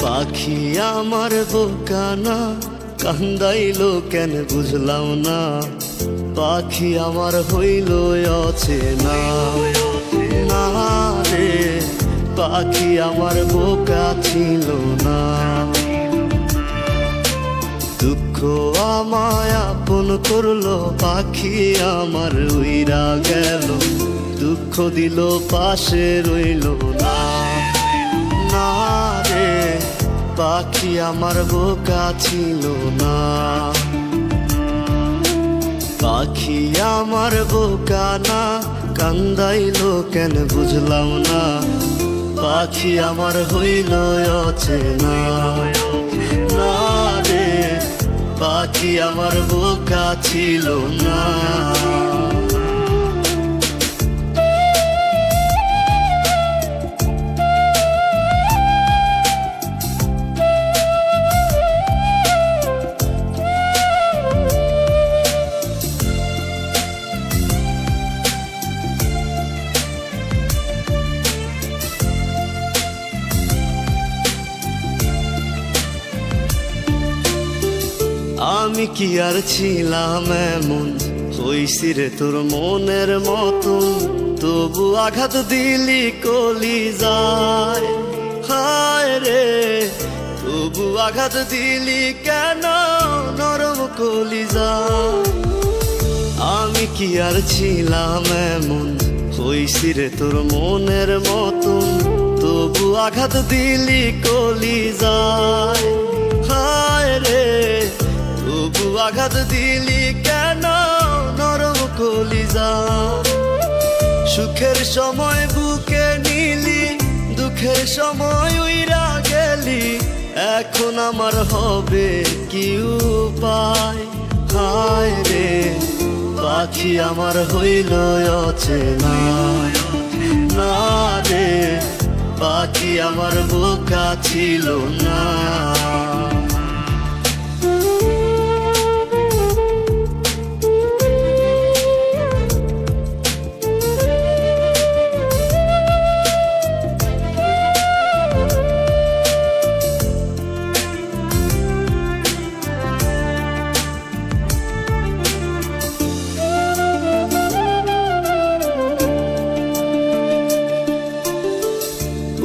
পাখি আমার বোকানা কান্দাইলো কেন বুঝলাম না, পাখি আমার হইল অচেনা। না রে পাখি আমার বোকা ছিল না, দুঃখ আমায় আপন করলো, পাখি আমার উইরা গেল, দুঃখ দিল পাশে রইল না। না রে পাখি আমার বোকা ছিল না, পাখি আমার বোকা না কান্দাইলো কেন বুঝলাম না, পাখি আমার হইল অচেনা। না রে পাখি আমার বোকা ছিল না। আমি কি আর ছিলাম এমন, হইছি রে তোর মনের মতন, তবু আঘাত দিলি কলিজায়। হায় রে তবু আঘাত দিলি কেন নরম কলিজায়। আমি কি আর ছিলাম এমন, হইছি রে তোর মনের মতন, তবু আঘাত দিলি কলিজায়। হায় রে তবু আঘাত দিলি কেন নরম কলিজা। সুখের সময় বুকে নিলি, দুঃখের সময় উইরা গেলি, এখন আমার হবে কি উপায়। হায় রে পাখি আমার হইল অচেনা। না রে পাখি আমার বোকা ছিল না।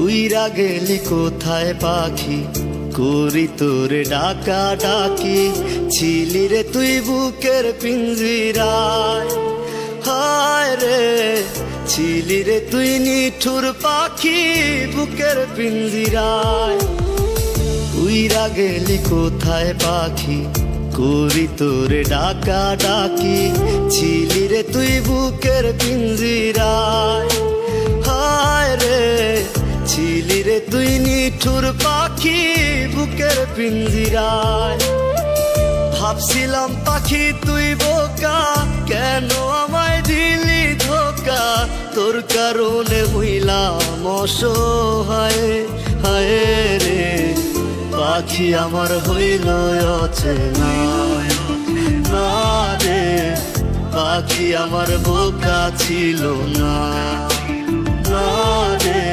উইরা গেলি কোথায় পাখি, করি তোরে ডাকা ডাকি, ছিলি রে তুই বুকের পিঞ্জিরায়। হায় রে ছিলি রে তুই নিঠুর পাখি বুকের পিঞ্জিরায়। উইরা গেলি কোথায় পাখি, করি তোরে ডাকা ডাকি, ছিলি রে তুই বুকের পিঞ্জিরায়। হায় রে ছিলি রে তুই নিঠুর পাখি বুকের পিঞ্জিরায়। ভাবছিলাম পাখি তুই বোকা, কেন আমায় দিলি ধোকা, তোর কারণে হইলাম অসহায়। হায় রে পাখি আমার হইল অচেনা। না রে পাখি আমার বোকা ছিল না। না রে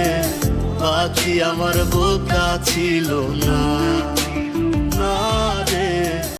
পাখি আমার বোকা ছিল না।